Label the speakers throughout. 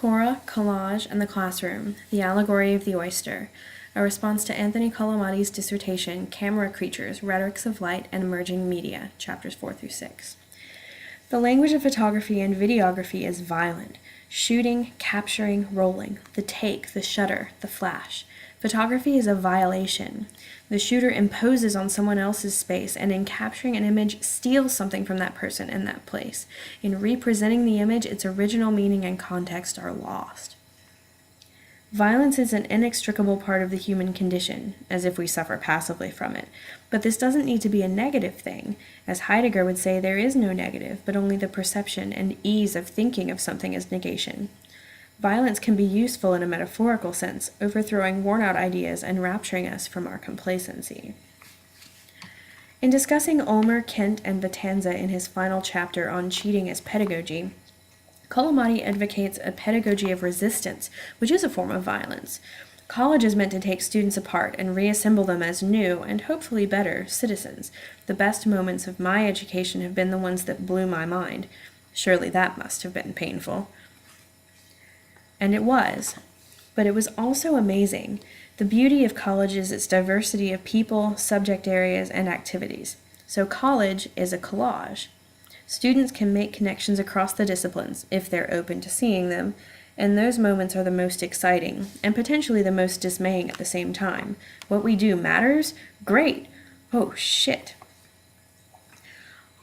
Speaker 1: Cora, Collage, and the Classroom, The Allegory of the Oyster, a response to Anthony Collamati's dissertation, Camera Creatures, Rhetorics of Light and Emerging Media, chapters 4 through 6. The language of photography and videography is violent. Shooting, capturing, rolling, the take, the shutter, the flash. Photography is a violation. The shooter imposes on someone else's space and in capturing an image steals something from that person in that place. In representing the image, its original meaning and context are lost. Violence is an inextricable part of the human condition, as if we suffer passively from it. But this doesn't need to be a negative thing. As Heidegger would say, there is no negative, but only the perception and ease of thinking of something as negation. Violence can be useful in a metaphorical sense, overthrowing worn-out ideas and rapturing us from our complacency. In discussing Ulmer, Kent, and Vitanza in his final chapter on cheating as pedagogy, Collamati advocates a pedagogy of resistance, which is a form of violence. College is meant to take students apart and reassemble them as new, and hopefully better, citizens. The best moments of my education have been the ones that blew my mind. Surely that must have been painful. And it was. But it was also amazing. The beauty of college is its diversity of people, subject areas, and activities. So college is a collage. Students can make connections across the disciplines, if they're open to seeing them, and those moments are the most exciting, and potentially the most dismaying at the same time. What we do matters? Great! Oh, shit!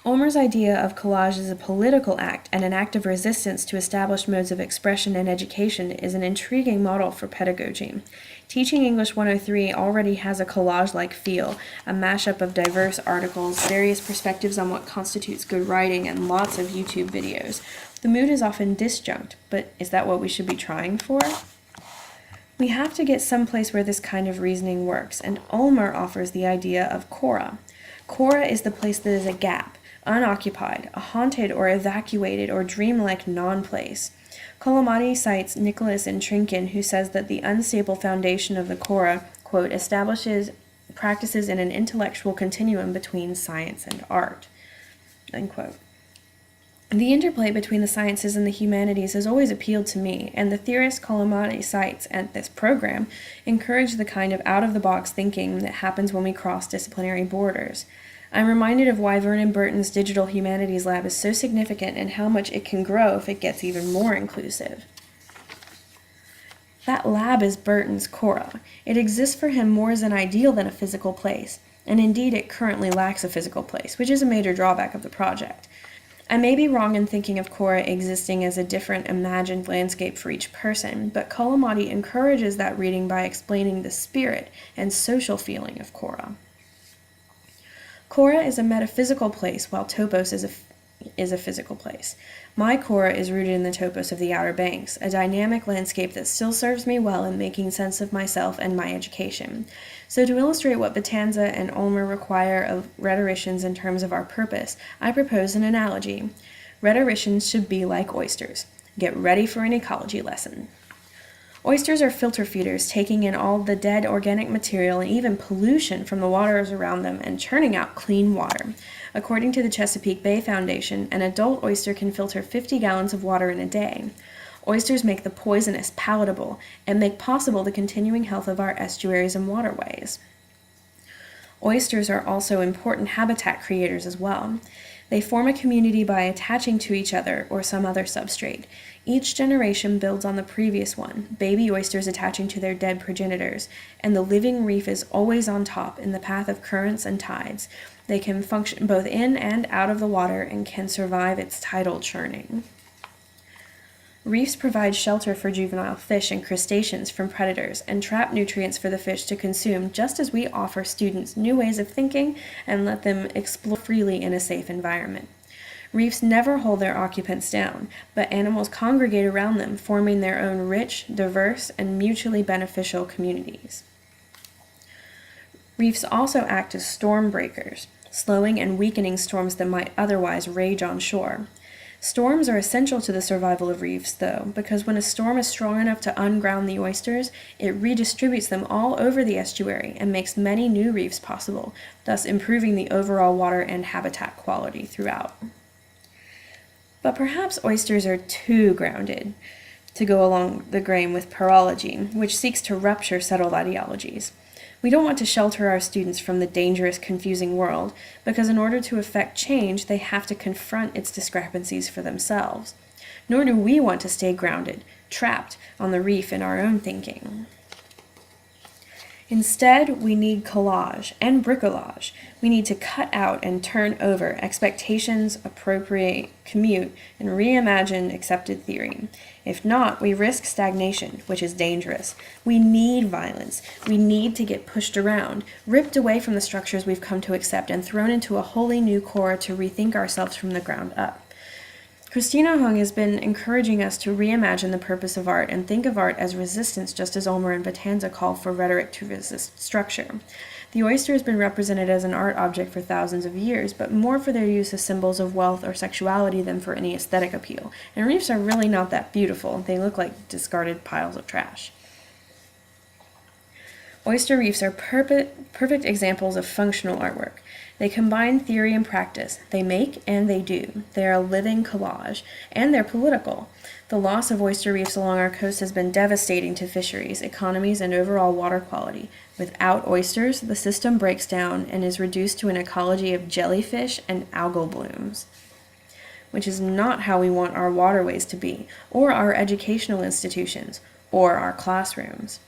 Speaker 1: Ulmer's idea of collage as a political act and an act of resistance to established modes of expression and education is an intriguing model for pedagogy. Teaching English 103 already has a collage-like feel, a mashup of diverse articles, various perspectives on what constitutes good writing, and lots of YouTube videos. The mood is often disjunct, but is that what we should be trying for? We have to get someplace where this kind of reasoning works, and Ulmer offers the idea of Cora. Cora is the place that is a gap, unoccupied, a haunted or evacuated or dreamlike non-place. Collamati cites Nicholas and Trinken, who says that the unstable foundation of the Cora, quote, establishes practices in an intellectual continuum between science and art, unquote. The interplay between the sciences and the humanities has always appealed to me, and the theorists Collamati cites at this program encourage the kind of out-of-the-box thinking that happens when we cross disciplinary borders. I'm reminded of why Vernon Burton's Digital Humanities Lab is so significant and how much it can grow if it gets even more inclusive. That lab is Burton's Cora. It exists for him more as an ideal than a physical place, and indeed it currently lacks a physical place, which is a major drawback of the project. I may be wrong in thinking of Cora existing as a different imagined landscape for each person, but Collamati encourages that reading by explaining the spirit and social feeling of Cora. Cora is a metaphysical place, while topos is a physical place. My Cora is rooted in the topos of the Outer Banks, a dynamic landscape that still serves me well in making sense of myself and my education. So to illustrate what Vitanza and Ulmer require of rhetoricians in terms of our purpose, I propose an analogy. Rhetoricians should be like oysters. Get ready for an ecology lesson. Oysters are filter feeders, taking in all the dead organic material and even pollution from the waters around them and churning out clean water. According to the Chesapeake Bay Foundation, an adult oyster can filter 50 gallons of water in a day. Oysters make the poisonous palatable and make possible the continuing health of our estuaries and waterways. Oysters are also important habitat creators as well. They form a community by attaching to each other or some other substrate. Each generation builds on the previous one, baby oysters attaching to their dead progenitors, and the living reef is always on top in the path of currents and tides. They can function both in and out of the water and can survive its tidal churning. Reefs provide shelter for juvenile fish and crustaceans from predators and trap nutrients for the fish to consume, just as we offer students new ways of thinking and let them explore freely in a safe environment. Reefs never hold their occupants down, but animals congregate around them, forming their own rich, diverse, and mutually beneficial communities. Reefs also act as storm breakers, slowing and weakening storms that might otherwise rage on shore. Storms are essential to the survival of reefs, though, because when a storm is strong enough to unground the oysters, it redistributes them all over the estuary and makes many new reefs possible, thus improving the overall water and habitat quality throughout. But perhaps oysters are too grounded. to go along the grain with parology, which seeks to rupture settled ideologies. We don't want to shelter our students from the dangerous, confusing world, because in order to effect change, they have to confront its discrepancies for themselves. Nor do we want to stay grounded, trapped on the reef in our own thinking. Instead, we need collage and bricolage. We need to cut out and turn over expectations, appropriate, commute, and reimagine accepted theory. If not, we risk stagnation, which is dangerous. We need violence. We need to get pushed around, ripped away from the structures we've come to accept, and thrown into a wholly new core to rethink ourselves from the ground up. Christina Hung has been encouraging us to reimagine the purpose of art and think of art as resistance, just as Ulmer and Vitanza call for rhetoric to resist structure. The oyster has been represented as an art object for thousands of years, but more for their use as symbols of wealth or sexuality than for any aesthetic appeal. And reefs are really not that beautiful. They look like discarded piles of trash. Oyster reefs are perfect examples of functional artwork. They combine theory and practice. They make and they do. They are a living collage, and they're political. The loss of oyster reefs along our coast has been devastating to fisheries, economies, and overall water quality. Without oysters, the system breaks down and is reduced to an ecology of jellyfish and algal blooms, which is not how we want our waterways to be, or our educational institutions, or our classrooms.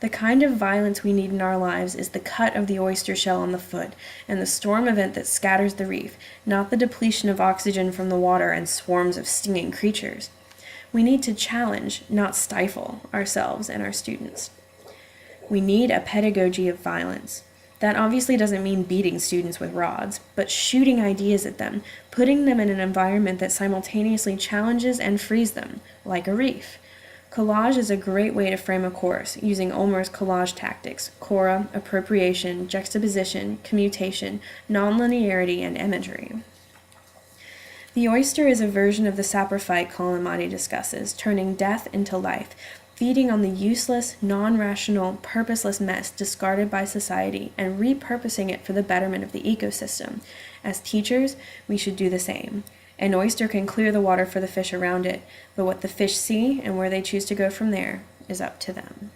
Speaker 1: The kind of violence we need in our lives is the cut of the oyster shell on the foot and the storm event that scatters the reef, not the depletion of oxygen from the water and swarms of stinging creatures. We need to challenge, not stifle, ourselves and our students. We need a pedagogy of violence. That obviously doesn't mean beating students with rods, but shooting ideas at them, putting them in an environment that simultaneously challenges and frees them, like a reef. Collage is a great way to frame a course, using Ulmer's collage tactics: chora, appropriation, juxtaposition, commutation, nonlinearity, and imagery. The oyster is a version of the saprophyte Collamati discusses, turning death into life, feeding on the useless, non-rational, purposeless mess discarded by society and repurposing it for the betterment of the ecosystem. As teachers, we should do the same. An oyster can clear the water for the fish around it, but what the fish see and where they choose to go from there is up to them.